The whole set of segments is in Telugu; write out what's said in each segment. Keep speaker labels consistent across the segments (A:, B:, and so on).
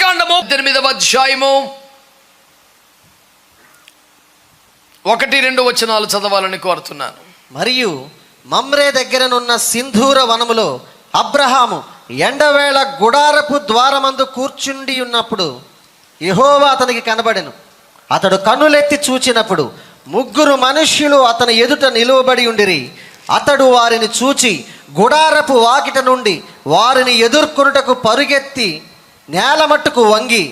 A: కాండము 8వ అధ్యాయము 1-2 వచనాలు చదవాలని కోరుతున్నాను.
B: మరియు మమ్రే దగ్గరనున్న సింధూర వనములో అబ్రహాము ఎండవేళ గుడారపు ద్వారమందు కూర్చుండి ఉన్నప్పుడు యెహోవా అతనికి కనబడెను. అతడు కన్నులెత్తి చూచినప్పుడు 3 మనుష్యులు అతని ఎదుట నిలువబడి ఉండిరి. అతడు వారిని చూచి గుడారపు వాకిట నుండి వారిని ఎదుర్కొనుటకు పరుగెత్తి నేల మట్టుకు వంగి,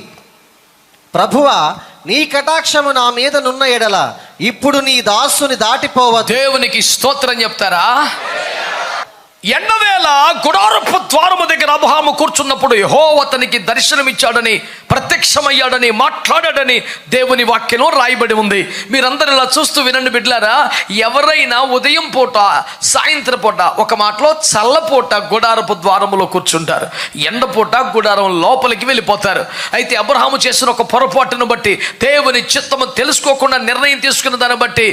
B: ప్రభువా, నీ కటాక్షము నా మీద నున్న ఎడల ఇప్పుడు నీ దాసుని దాటిపోవద్దు.
A: దేవునికి స్తోత్రం చెప్తారా? ఎండవేళ గుడారపు ద్వారము దగ్గర అబ్రహాము కూర్చున్నప్పుడు యెహోవా అతనికి దర్శనమిచ్చాడని, ప్రత్యక్షమయ్యాడని, మాట్లాడాడని దేవుని వాక్యంలో రాయబడి ఉంది. మీరందరూ ఇలా చూస్తూ వినండి బిడ్డలారా. ఎవరైనా ఉదయం పూట, సాయంత్రం పూట, ఒక మాటలో చల్లపూట గుడారపు ద్వారములో కూర్చుంటారు, ఎండపూట గుడారం లోపలికి వెళ్ళిపోతారు. అయితే అబ్రహాము చేసిన ఒక పొరపాటును బట్టి, దేవుని చిత్తము తెలుసుకోకుండా నిర్ణయం తీసుకున్న దాన్ని బట్టి,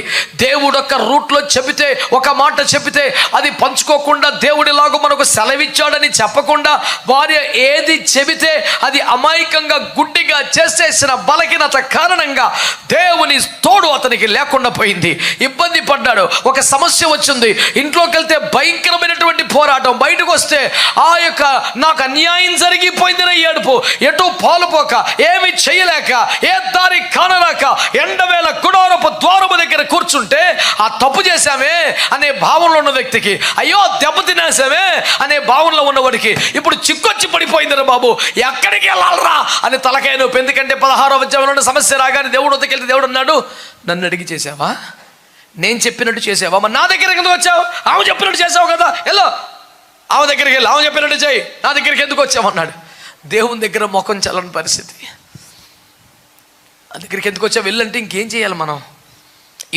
A: దేవుడు ఒక రూట్లో చెబితే, ఒక మాట చెబితే అది పంచుకోకుండా, దేవుడిలాగా మనకు సెలవిచ్చాడని చెప్పకుండా, వారి ఏది చెబితే అది అమాయకంగా గుడ్డిగా చేసేసిన బలహీనత కారణంగా దేవుని తోడు అతనికి లేకుండా పోయింది. ఇబ్బంది పడ్డాడు. ఒక సమస్య వచ్చింది. ఇంట్లోకి వెళ్తే భయంకరమైనటువంటి పోరాటం, బయటకు వస్తే ఆ యొక్క నాకు అన్యాయం జరిగిపోయిందని ఏడుపు, ఎటు పాలుపోక, ఏమి చేయలేక, ఏ దారి కానరాక ఎండవేళ గుడారపు ద్వారము దగ్గర కూర్చుంటే, ఆ తప్పు చేశామే అనే భావనలో ఉన్న వ్యక్తికి, అయ్యో దెబ్బతినేసామే అనే భావనలో ఉన్నవాడికి ఇప్పుడు చిక్కొచ్చి పడిపోయిందిరా బాబు, ఎక్కడికి వెళ్ళాలరా అని తలకాయ నొప్పి. ఎందుకంటే 16వ అధ్యాయంలో సమస్య రాగానే దేవుడు వద్దకెళ్తే దేవుడు అన్నాడు, నన్ను అడిగి చేసావా? నేను చెప్పినట్టు చేసావా? మరి నా దగ్గరికి ఎందుకు వచ్చావు? ఆమె చెప్పినట్టు చేసావు కదా, వెళ్ళు ఆమె దగ్గరికి వెళ్ళి, ఆమె చెప్పినట్టు చేయి, నా దగ్గరికి ఎందుకు వచ్చావు అన్నాడు. దేవుని దగ్గర ముఖం చల్లని పరిస్థితి. ఆ దగ్గరికి ఎందుకు వచ్చావు? వెళ్ళంటే ఇంకేం చేయాలి మనం?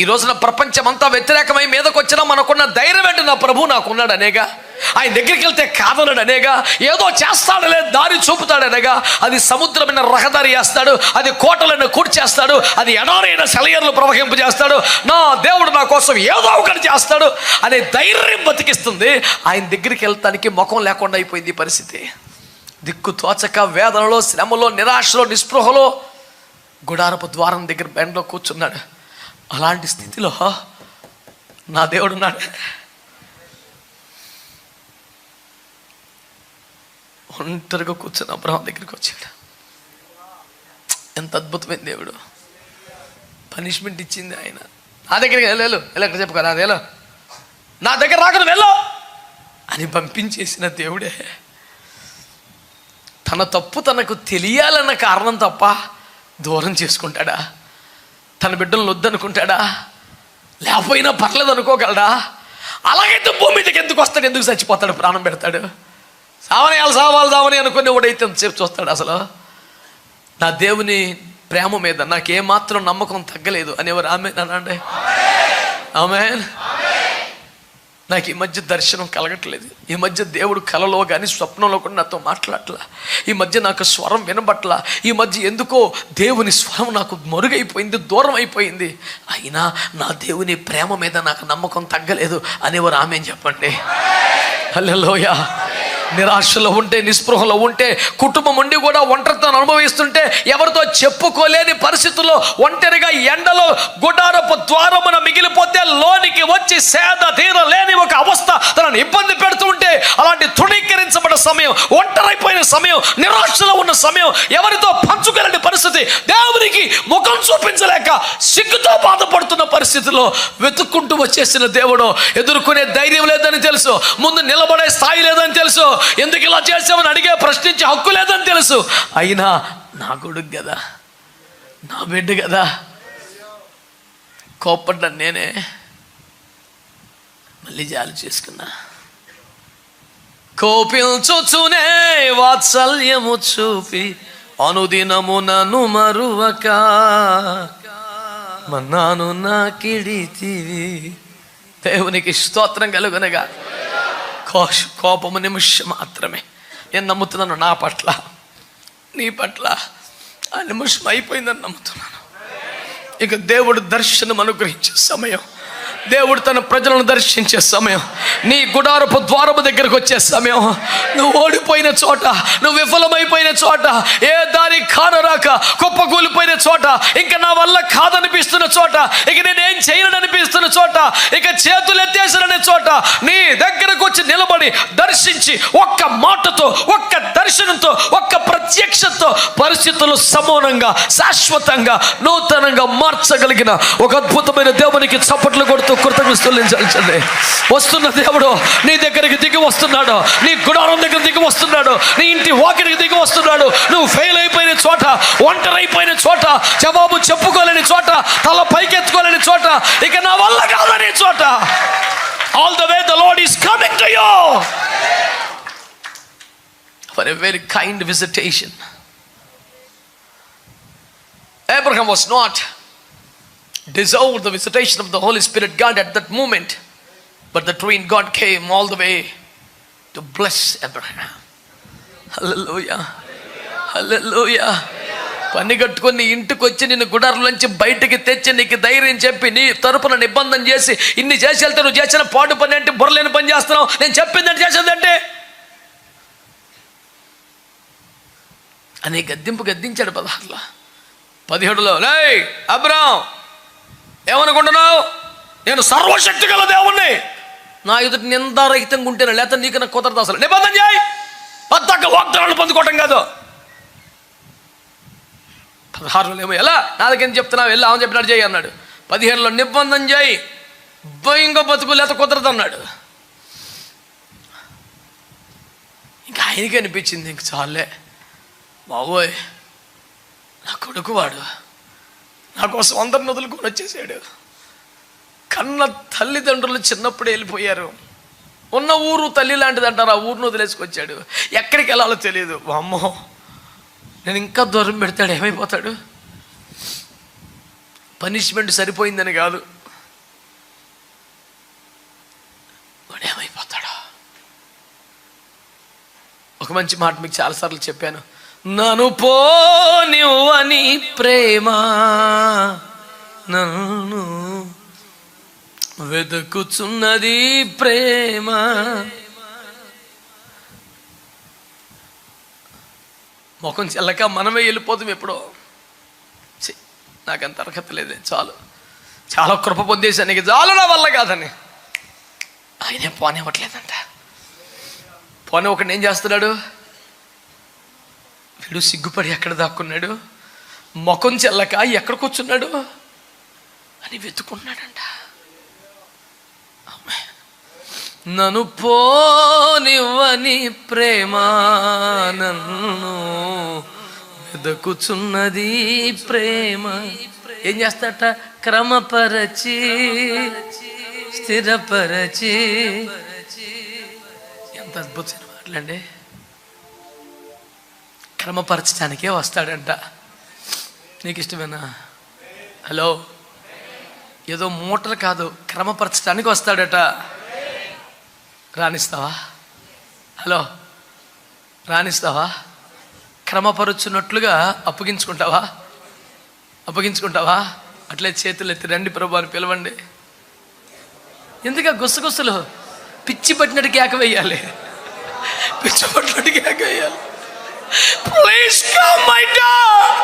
A: ఈ రోజున ప్రపంచం అంతా వ్యతిరేకమై మీదకి వచ్చినా మనకున్న ధైర్యం ఏంటి? నా ప్రభు నాకున్నాడు అనేగా. ఆయన దగ్గరికి వెళ్తే కాదన్నాడు అనేగా. ఏదో చేస్తాడలే, దారి చూపుతాడనేగా. అది సముద్రమైన రహదారి చేస్తాడు, అది కోటలైన కూర్చేస్తాడు, అది ఎడారైన సెలయర్లు ప్రవహింపజేస్తాడు. నా దేవుడు నా కోసం ఏదో ఒకటి చేస్తాడు అనే ధైర్యం బతికిస్తుంది. ఆయన దగ్గరికి వెళ్తానికి ముఖం లేకుండా అయిపోయింది పరిస్థితి. దిక్కు తోచక, వేదనలో, శ్రమలో, నిరాశలో, నిస్పృహలో గుడారపు ద్వారం దగ్గర బెండ్లో కూర్చున్నాడు. అలాంటి స్థితిలో నా దేవుడు ఉన్నాడు. ఒంటరిగా కూర్చొని అబ్రహాం దగ్గరికి వచ్చాడు. ఎంత అద్భుతమైన దేవుడు! పనిష్మెంట్ ఇచ్చింది ఆయన. నా దగ్గరికి వెళ్ళు, ఎక్కడ చెప్పు కదా, అదేలో నా దగ్గర రాకుండా వెళ్ళు అని పంపించేసిన దేవుడే. తన తప్పు తనకు తెలియాలన్న కారణం తప్ప దూరం చేసుకుంటాడా? తన బిడ్డలను వద్దనుకుంటాడా? లేకపోయినా పర్లేదు అనుకోగలడా? అలాగైతే భూమి మీదకి ఎందుకు వస్తాడు? ఎందుకు చచ్చిపోతాడు? ప్రాణం పెడతాడు. సావని అనుకునే వాడైతే ఎంతసేపు చూస్తాడు? అసలు నా దేవుని ప్రేమ మీద నాకేమాత్రం నమ్మకం తగ్గలేదు అనేవారు ఆమేన్ అనండి. ఆమేన్. నాకు ఈ మధ్య దర్శనం కలగట్లేదు. ఈ మధ్య దేవుడు కలలో కానీ స్వప్నంలో కూడా నాతో మాట్లాడట్లా. ఈ మధ్య నాకు స్వరం వినబట్ల. ఈ మధ్య ఎందుకో దేవుని స్వరం నాకు మరుగైపోయింది, దూరం అయిపోయింది. అయినా నా దేవుని ప్రేమ మీద నాకు నమ్మకం తగ్గలేదు అనేవారు ఆమేన్ చెప్పండి. హల్లెలూయా. నిరాశలో ఉంటే, నిస్పృహలో ఉంటే, కుటుంబం ఉండి కూడా ఒంటరితనం అనుభవిస్తుంటే, ఎవరితో చెప్పుకోలేని పరిస్థితుల్లో ఒంటరిగా ఎండలో గుడారపు ద్వారమున మిగిలిపోతే లోనికి వచ్చి సేద తీరలేని ఒక అవస్థ తనను ఇబ్బంది పెడుతూ ఉంటే, అలాంటి తృణీకరించబడిన సమయం, ఒంటరైపోయిన సమయం, నిరాశలో ఉన్న సమయం, ఎవరితో పంచుకోలేని పరిస్థితి, దేవునికి ముఖం చూపించలేక సిగ్గుతో బాధపడుతున్న పరిస్థితిలో వెతుక్కుంటూ వచ్చేసిన దేవుడు ఎదుర్కొనే ధైర్యం లేదని తెలుసు, ముందు నిలబడే స్థాయి లేదని తెలుసు, ఎందుకు ఇలా చేసామని అడిగే ప్రశ్నించే హక్కు లేదని తెలుసు. అయినా నా కొడుకు కదా, నా బిడ్డ కదా, కోప్పడ్డా నేనే, మళ్ళీ జాలి చేసుకున్నా. కోపించుచునే వాత్సల్యము చూపి అనుదినము నన్ను మరువక మన్నాను నా కిడితివి. దేవునికి స్తోత్రం కలుగునగా. కోపము నిమిషం మాత్రమే. నేను నమ్ముతున్నాను నా పట్ల, నీ పట్ల ఆ నిమిషం అయిపోయిందని నమ్ముతున్నాను. ఇక దేవుడు దర్శనం అనుగ్రహించే సమయం, దేవుడు తన ప్రజలను దర్శించే సమయం, నీ గుడారపు ద్వారము దగ్గరకు వచ్చే సమయం, నువ్వు ఓడిపోయిన చోట, నువ్వు విఫలమైపోయిన చోట, ఏ దారి కానరాక కుప్పకూలిపోయిన చోట, ఇంకా నా వల్ల కాదనిపిస్తున్న చోట, ఇక నేనేం చేయను అనిపిస్తున్న చోట, ఇక చేతులు ఎత్తేసాననే చోట నీ దగ్గరకు వచ్చి నిలబడి దర్శించి ఒక్క మాటతో, ఒక్క దర్శనంతో, ఒక్క ప్రత్యక్షతో పరిస్థితులు సమూలంగా, శాశ్వతంగా, నూతనంగా మార్చగలిగిన ఒక అద్భుతమైన దేవునికి చప్పట్లు కొడుతూ కృతజ్ఞతలు చెల్లించండి. వస్తున్న దేవుడు నీ దగ్గరికి దిగి వస్తున్నాడు, నీ గుడారం దగ్గర దిగి వస్తున్నాడు, నీ ఇంటి వాకిడికి దిగి వస్తున్నాడు. నువ్వు ఫెయిల్ అయిపోయిన చోట, ఒంటరైపోయిన చోట, జవాబు చెప్పుకోలేని చోట, తల పైకెత్తుకోలేని చోట, ఇక నా వల్ల కాదనే చోట, all the way the Lord is coming to you for a very kind visitation. Abraham was not deserved the visitation of the Holy Spirit God at that moment, but the Triune God came all the way to bless Abraham. Hallelujah, hallelujah. పని కట్టుకొని ఇంటికి వచ్చి నిన్ను గుడారంలోంచి బయటికి తెచ్చి నీకు ధైర్యం చెప్పి నీ తరపున నిబంధన చేసి ఇన్ని చేసి వెళ్తే నువ్వు చేసిన పాడు పని అంటే బుర్రలేని పని చేస్తున్నావు, నేను చెప్పిందంటే చేసేదంటే అని గద్దించాడు 16లో. 17లో లే అబ్రాం, ఏమనుకుంటున్నావు? నేను సర్వశక్తి గల దేవుణ్ణి, నా ఎదుటి నిందారహితంగా ఉంటేనే, లేకపోతే నీకు నాకు కుదరదు. అసలు నిబంధన చేయి, పద్దాక వాగ్దానాలు పొందుకోవటం కాదు. 16లో ఏమో ఎలా నా దగ్గర చెప్తున్నావు, వెళ్ళి ఆమె చెప్పినాడు చేయి అన్నాడు. 15లో నిబంధన చేయి, భయంగా బతుకు, లేకపోతే కుదరదు అన్నాడు. ఇంకా ఆయనకి అనిపించింది, ఇంక చాలే బాబోయ్, నా కొడుకు వాడు నా కోసం అందరిని వదులుకొని వచ్చేసాడు. కన్న తల్లిదండ్రులు చిన్నప్పుడే వెళ్ళిపోయారు. ఉన్న ఊరు తల్లి లాంటిది అంటారు, ఆ ఊరిని వదిలేసుకొచ్చాడు. ఎక్కడికి వెళ్ళాలో తెలియదు. అమ్మో, నేను ఇంకా దూరం పెడతాడు, ఏమైపోతాడు? పనిష్మెంట్ సరిపోయిందని కాదు, వాడు ఏమైపోతాడు? ఒక మంచి మాట మీకు చాలాసార్లు చెప్పాను, నన్ను పోనివ్వని ప్రేమ నన్ను వెతుకుచున్నది ప్రేమ. ముఖం చెల్లక మనమే వెళ్ళిపోతాం ఎప్పుడో. నాకంత అర్హత లేదే, చాలు, చాలా కృప పొందేశాను, నీకు చాలు, నా వల్ల కాదని ఆయనే పోనివ్వట్లేదంట. పోనీ ఒకటి ఏం చేస్తున్నాడు, వీడు సిగ్గుపడి ఎక్కడ దాక్కున్నాడు, ముఖం చెల్లక ఎక్కడ కూర్చున్నాడు అని వెతుకున్నాడంట. నన్ను పోనివ్వని ప్రేమ నన్ను వెతుకుచున్నది ప్రేమ. ఏం చేస్తాట? క్రమపరచి స్థిరపరచి. ఎంత అద్భుతమైన మాటలండి. క్రమపరచడానికే వస్తాడంట. నీకు ఇష్టమేనా? హలో, ఏదో మూటలు కాదు, క్రమపరచడానికి వస్తాడట. రాణిస్తావా? హలో, రాణిస్తావా? క్రమపరుచున్నట్లుగా అప్పగించుకుంటావా? అట్లే చేతులు ఎత్తి రండి ప్రభు అని పిలవండి. ఎందుకు గుసగుసలు? పిచ్చి పట్టినట్టు కేక వేయాలి, పిచ్చి పట్టినట్టు కేక వేయాలి. Please come, my dad.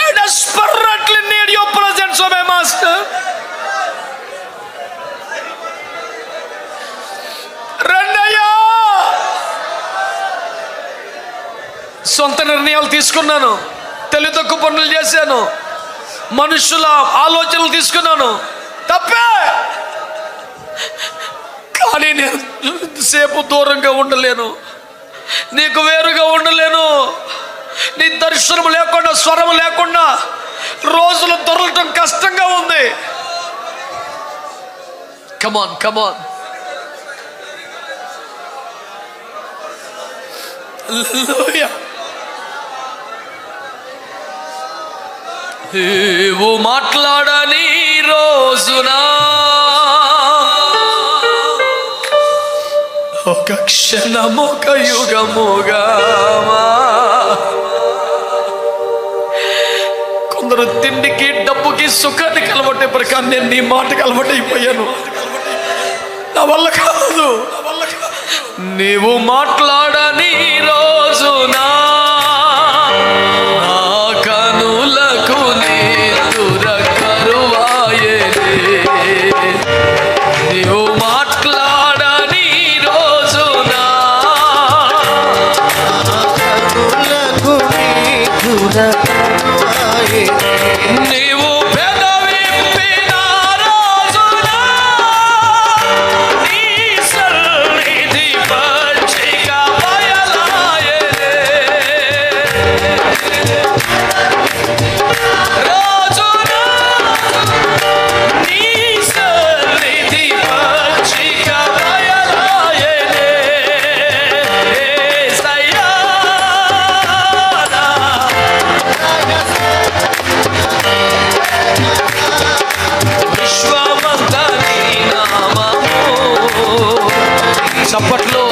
A: I desperately need your presence, oh my master. Randaya. సొంత నిర్ణయాలు తీసుకున్నాను, తెలివి తక్కువ పనులు చేశాను, మనుషుల ఆలోచనలు తీసుకున్నాను, తప్పే. కానీ నేను సేపు దూరంగా ఉండలేను, నీకు వేరుగా ఉండలేను. నీ దర్శనం లేకుండా, స్వరం లేకుండా రోజులు దొరకటం కష్టంగా ఉంది. కమాన్ కమాన్. నీవు మాట్లాడని రోజునా ఒక క్షణము ఒక యుగముగా అందరూ తిండికి, డబ్బుకి, సుఖానికి అలవాటైపోయారు, కానీ నేను నీ మాటకి అలవాటైపోయాను. నా వల్ల కాదు. నీవు మాట్లాడని రోజునా నా కనులకు నీతుర కరువాయెనే. నీవు మాట్లాడని రోజునా
B: కనులకు నీతుర కరువాయెనే.
A: నీవు పెదవి విప్పిన రోజునా నీ సన్నిధి పచ్చిక బయలాయెనే. రోజునా నీ సన్నిధి పచ్చిక బయలాయెనే. యేసయ్యా విశ్వమంతా నీ నామము. చప్పట్లో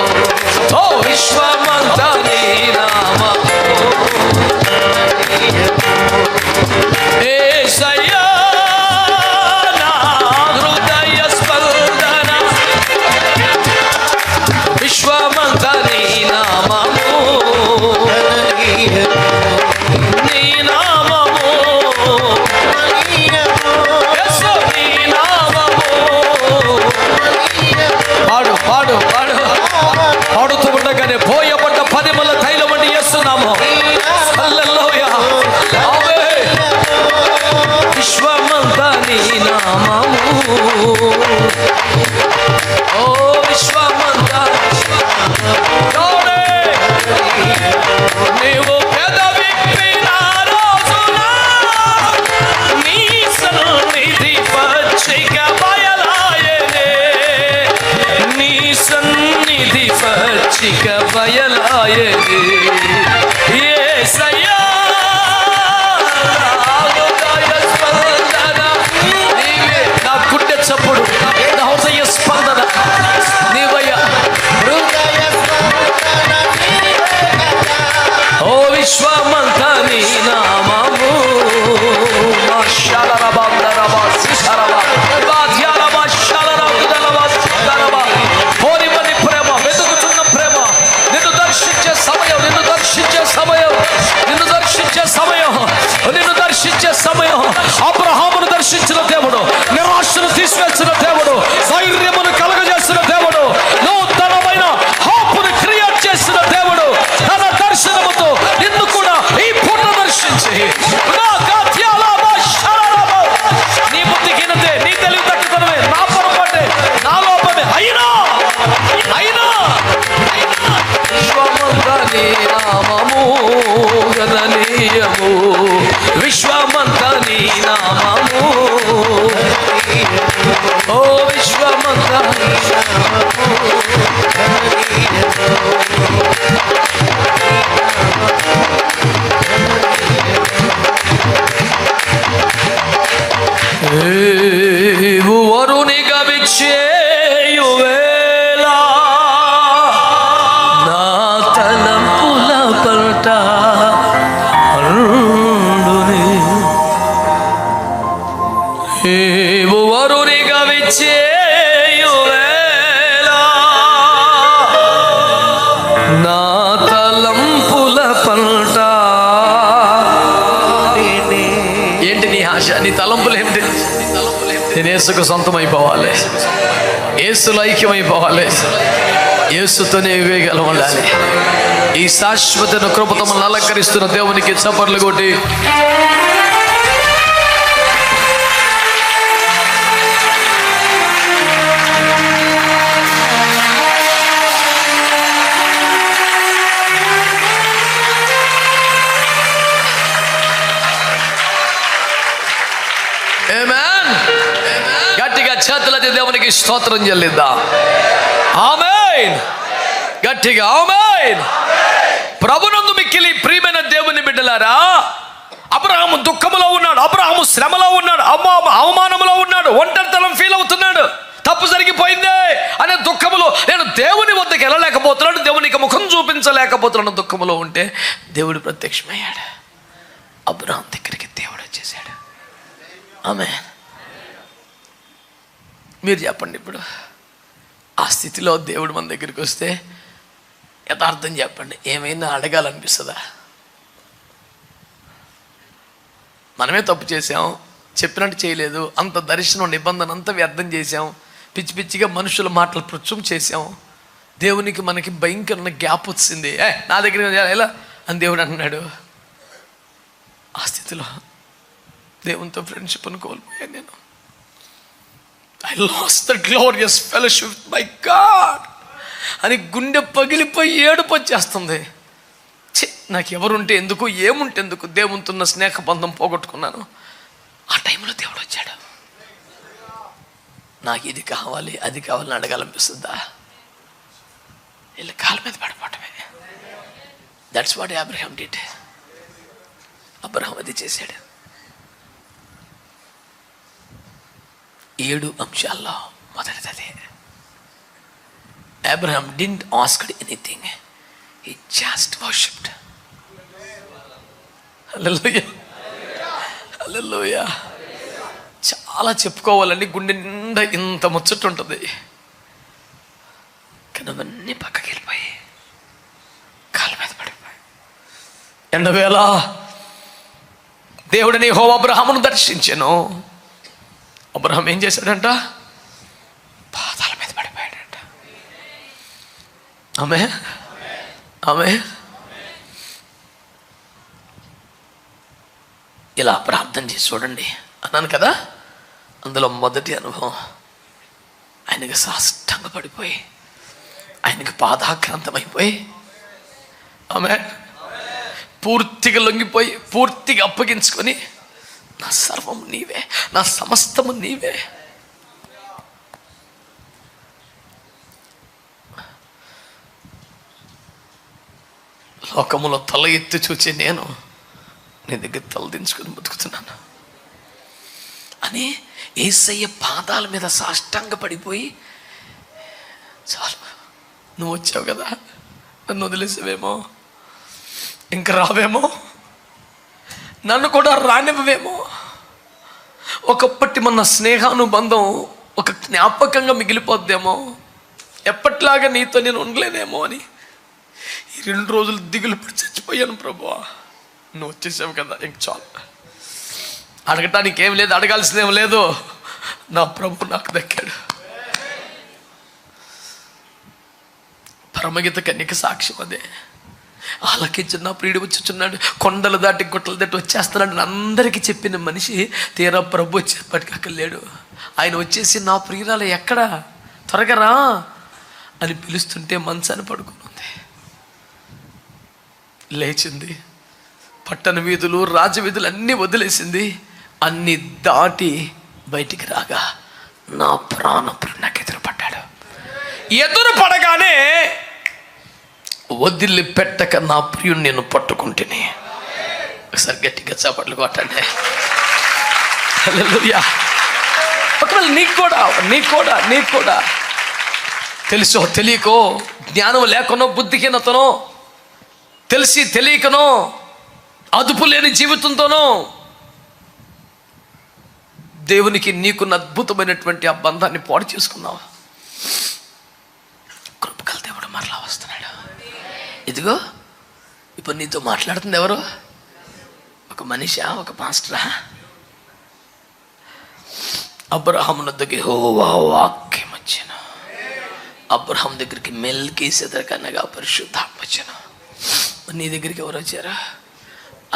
A: ఓ విశ్వమంతా నీ నామము. యేసయ్యా నా హృదయ స్పందన విశ్వమంతా నీ నామము. నీ నామము యేసు నీ నామము. పాడు పాడు పాడు పాడుతూ ఉండగానే పోయబడ్డ పదిమల తైలం వంటి యేసునామం. హల్లెలూయా. ఆమేన్. విశ్వమంతా నీ నామము. ఓ విశ్వమంతా గౌడే. నీవు పెదవి విప్పిన రోజునా నీ సన్నిధి పచ్చిక బయలాయెనే. నీ సన్నిధి పచ్చిక బయలాయెనే. యేసయ్యా నా హృదయ స్పందన నీవే. నా గుండె చప్పుడు, నా హృదయ స్పందన నీవయ్యా.
B: హృదయ స్పందన
A: ఓ విశ్వమంతా నీ నామము. పోనివ్వని ప్రేమ, వెతుకుతున్న ప్రేమ, నిన్ను దర్శించే సమయం, నిన్ను దర్శించే సమయం, నిన్ను దర్శించే సమయం, నిన్ను దర్శించే సమయం. అబ్రహామును దర్శించిన దేవుడు, నిరాశను తీసివేసిన దేవుడు, ధైర్యమును కలుగజేసిన దేవుడు, నూతనమైన హాపును క్రియేట్ చేసిన దేవుడు తన దర్శనముతో నిన్ను కూడా ఈ పూట దర్శించి నీ బుద్ధిహీనతే, నీ తెలివి తక్కువమే, నా పొరపాటే, నా లోపమే అయినా అయినా విశ్వమంతా నీ నామము గణనీయము. విశ్వమంతా నీ నామము. ఓ విశ్వమంతా నీ నీవు వరునిగా విచ్చేయువేళ నా తలంపుల పల్ట అరుణుని. నీవు వరునిగా విచ్చేయువేళ నా తలంపుల పల్ట. ఏంటి నీ ఆశ, నీ తలంపులు ఏంటి? నేను యేసుకు సొంతమైపోవాలి, యేసులో ఐక్యమైపోవాలి, యేసుతోనే వివేకాలు ఉండాలి. ఈ శాశ్వత కృపతో మనల్ని అలంకరిస్తున్న దేవునికి చప్పట్లు కొట్టి ఆమేన్. గట్టిగా చేతులెత్తి దేవునికి స్తోత్రం చెల్లిద్దాం. ఆమేన్. గట్టిగా ఆమేన్. ప్రభునందు మిక్కిలి ప్రియమైన దేవుని బిడ్డలారా, అబ్రహాము దుఃఖములో ఉన్నాడు, అబ్రహాము శ్రమలో ఉన్నాడు, అవమానములో ఉన్నాడు, ఒంటరితనం ఫీల్ అవుతున్నాడు. తప్పు జరిగిపోయిందే అనే దుఃఖములో, నేను దేవుని వద్దకు వెళ్ళలేకపోతున్నాను, దేవునికి ముఖం చూపించలేకపోతున్నాను దుఃఖములో ఉంటే దేవుడు ప్రత్యక్షమయ్యాడు. అబ్రహాం దగ్గరికి దేవుడు వచ్చేసాడు. ఆమె మీరు చెప్పండి, ఇప్పుడు ఆ స్థితిలో దేవుడు మన దగ్గరికి వస్తే యథార్థం చెప్పండి, ఏమైనా అడగాలనిపిస్తుందా? మనమే తప్పు చేసాం, చెప్పినట్టు చేయలేదు, అంత దర్శనం నిబంధన అంతా వ్యర్థం చేసాం, పిచ్చి పిచ్చిగా మనుషుల మాటలు ప్రచురం చేసాం, దేవునికి మనకి భయంకరమైన గ్యాప్ వచ్చింది. నా దగ్గర ఎలా అని దేవుడు అంటున్నాడు. ఆ స్థితిలో దేవునితో ఫ్రెండ్షిప్ని కోల్పోయాను నేను. I last the glorious fellowship with my God అని గుండె పగిలిపోయి ఏడుపు వచ్చేస్తుంది. నాకు ఎవరుంటే ఎందుకు, ఏముంటే ఎందుకు, దేవునితో ఉన్న స్నేహ బంధం పోగొట్టుకున్నాను. ఆ టైంలో దేవుడు వచ్చాడు. నాకు ఇది కావాలి, అది కావాలని అడగాలనిపిస్తుందా? వీళ్ళ కాళ్ళ మీద పడిపోవటమే. That's what Abraham did. Abraham అది చేశాడు. 7 అంశాల్లో మొదటిది అదే. Abraham didn't asked anything, he just worshipped. Hallelujah, hallelujah. చాలా చెప్పుకోవాలండి, గుండె నిండా ఇంత ముచ్చట ఉంటుంది, కానీ అవన్నీ పక్కకి వెళ్ళిపోయి కాళ్ళ మీద పడిపోయి. ఎండవేళ దేవుడిని యెహోవా అబ్రహామును దర్శించెను. అబ్రహాం ఏం చేశాడంట? పాదాల మీద పడిపోయాడంట. ఆమె ఆమె ఇలా ప్రార్థన చేసి చూడండి అన్నాను కదా. అందులో మొదటి అనుభవం, ఆయనకి సాష్టంగా పడిపోయి, ఆయనకి పాదాక్రాంతమైపోయి, ఆమె పూర్తిగా లొంగిపోయి, పూర్తిగా అప్పగించుకొని, నా సర్వం నీవే, నా సమస్తము నీవే. లోకములో తల ఎత్తి చూచి నేను నీ దగ్గర తలదించుకొని బతుకుతున్నాను అని యేసయ్య పాదాల మీద సాష్టాంగ పడిపోయి, చాలు నువ్వు వచ్చావు కదా, నన్ను వదిలేసావేమో, ఇంక రావేమో, నన్ను కూడా రానివ్వవేమో, ఒకప్పటి మన స్నేహానుబంధం ఒక జ్ఞాపకంగా మిగిలిపోద్దేమో, ఎప్పట్లాగా నీతో నేను ఉండలేనేమో అని ఈ 2 రోజులు దిగులు పడి చచ్చిపోయాను. ప్రభువా నువ్వు వచ్చేసావు కదా, ఇంక చాలు, అడగటానికి ఏం లేదు, అడగాల్సిందేం లేదు. నా ప్రభు నాకు దక్కాడు. పరమగీత కన్యక సాక్ష్యం అదే. ఆలకించిన ప్రియుడు వచ్చుచున్నాడు, కొండలు దాటి గుట్టలు దాటి వచ్చేస్తున్నాడు అందరికీ చెప్పిన మనిషి తీరా ప్రభు వచ్చేప్పటికి అక్కడ లేడు. ఆయన వచ్చేసి నా ప్రియురాలు ఎక్కడా, త్వరగా రా అని పిలుస్తుంటే మంచాన్ని పడుకుని ఉంది. లేచింది, పట్టణ వీధులు రాజవీధులు అన్నీ వదిలేసింది, అన్నీ దాటి బయటికి రాగా నా ప్రాణప్రియుడు నాకు ఎదురు పడ్డాడు. ఎదురు పడగానే వదిలి పెట్టక నా ప్రియుడు నేను పట్టుకుంటేనే. ఒకసారి గట్టిగా చప్పట్లు కొట్టండి. హల్లెలూయా. ఒకవేళ నీకు కూడా తెలుసో తెలియకో, జ్ఞానం లేకనో, బుద్ధిహీనతనో, తెలిసి తెలియకనో, అదుపు లేని జీవితంతోనో దేవునికి నీకున్న అద్భుతమైనటువంటి ఆ బంధాన్ని పాడు చేసుకున్నావు. కృపగల దేవుడు మరలా వస్తున్నాడు. ఇదిగో ఇప్పుడు నీతో మాట్లాడుతుంది ఎవరు? ఒక మనిషా, ఒక పాస్టరా? అబ్రహాము వద్దకు యెహోవా వాక్యం వచ్చెను. అబ్రహాం దగ్గరికి మెల్కీసెదెకు అనగా పరిశుద్ధాత్మ వచ్చెను. నీ దగ్గరికి ఎవరు వచ్చారా?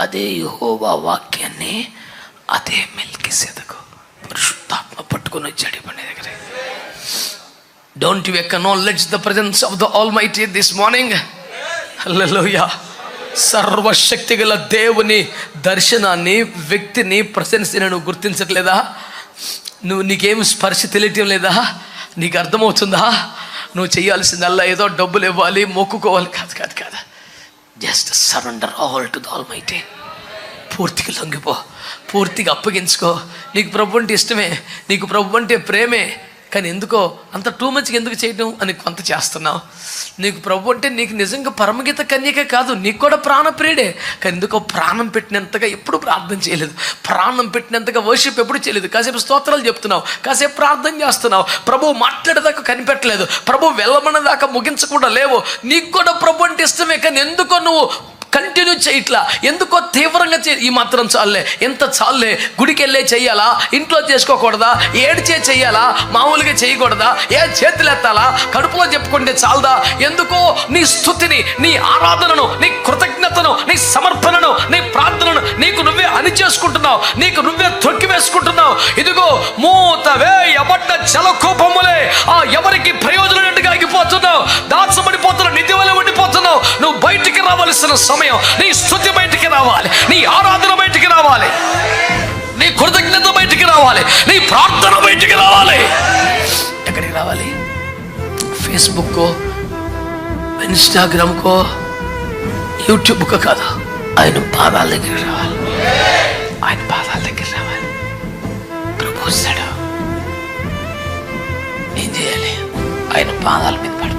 A: అదే యెహోవా వాక్యాన్ని, అదే మెల్కీసెదెకు పరిశుద్ధాత్మ పట్టుకొని వచ్చాడు ఇప్పుడు నీ దగ్గర. Don't you acknowledge the presence of the almighty this morning? Hallelujah. సర్వశక్తి గల దేవుని దర్శనాన్ని, వ్యక్తిని, ప్రెసెన్స్ని నువ్వు గుర్తించట్లేదా? నీకేం స్పర్శ తెలియటం లేదా? నీకు అర్థమవుతుందా? నువ్వు చేయాల్సిందల్లా ఏదో డబ్బులు ఇవ్వాలి, మొక్కుకోవాలి కాదు. Just surrender all to the almighty. పూర్తిగా లొంగిపో, పూర్తిగా అప్పగించుకో. నీకు ప్రభు అంటే ఇష్టమే, నీకు ప్రభు అంటే ప్రేమే, కానీ ఎందుకో అంత టూ మచ్గా ఎందుకు చేయడం అని కొంత చేస్తున్నావు. నీకు ప్రభు అంటే నీకు నిజంగా పరమగీత కన్యకే కాదు, నీకు కూడా ప్రాణప్రియుడే. కానీ ఎందుకో ప్రాణం పెట్టినంతగా ఎప్పుడు ప్రార్థన చేయలేదు, ప్రాణం పెట్టినంతగా వర్షిప్ ఎప్పుడు చేయలేదు. కాసేపు స్తోత్రాలు చెప్తున్నావు, కాసేపు ప్రార్థన చేస్తున్నావు, ప్రభు మాట్లాడేదాకా కనిపెట్టలేదు, ప్రభు వెళ్ళమనేదాకా ముగించకుండా లేవు. నీకు కూడా ప్రభు అంటే ఇష్టమే, కానీ ఎందుకో నువ్వు కంటిన్యూ చేయట్లా, ఎందుకో తీవ్రంగా ఈ మాత్రం చాలే, ఎంత చాలే, గుడికి వెళ్ళే చెయ్యాలా, ఇంట్లో చేసుకోకూడదా, ఏడ్చే చెయ్యాలా, మామూలుగా చేయకూడదా, ఏ చేతులు ఎత్తాలా, కడుపులో చెప్పుకుంటే చాలదా, ఎందుకో నీ స్తుతిని, నీ ఆరాధనను, నీ కృతజ్ఞతను, నీ సమర్పణను, నీ ప్రార్థనను నీకు నువ్వే అణిచేసుకుంటున్నావు, నీకు నువ్వే తొక్కి వేసుకుంటున్నావు. ఇదిగో మూతవే ఎవడ్డ చలకోపములే, ఆ ఎవరికి ప్రయోజనం ఆగిపోతున్నావు, దాచబడిపోతున్నావు, నిధి వలె ఉండిపోతున్నావు. నువ్వు బయటికి రావాల్సిన సమయం, నీ స్తుతి బయటికి రావాలి, నీ ఆరాధన బయటికి రావాలి, నీ కృతజ్ఞత బయటికి రావాలి, నీ ప్రార్థన బయటికి రావాలి. ఎక్కడికి రావాలి? ఫేస్బుక్కో, ఇన్స్టాగ్రామ్కో, యూట్యూబ్కో కాదు, ఆయన పాదాల దగ్గర రావాలి, ఆయన పాదాల దగ్గర రావాలి. ప్రభు వస్తాడు, ఏం చేయాలి? ఆయన పాదాల మీద పడి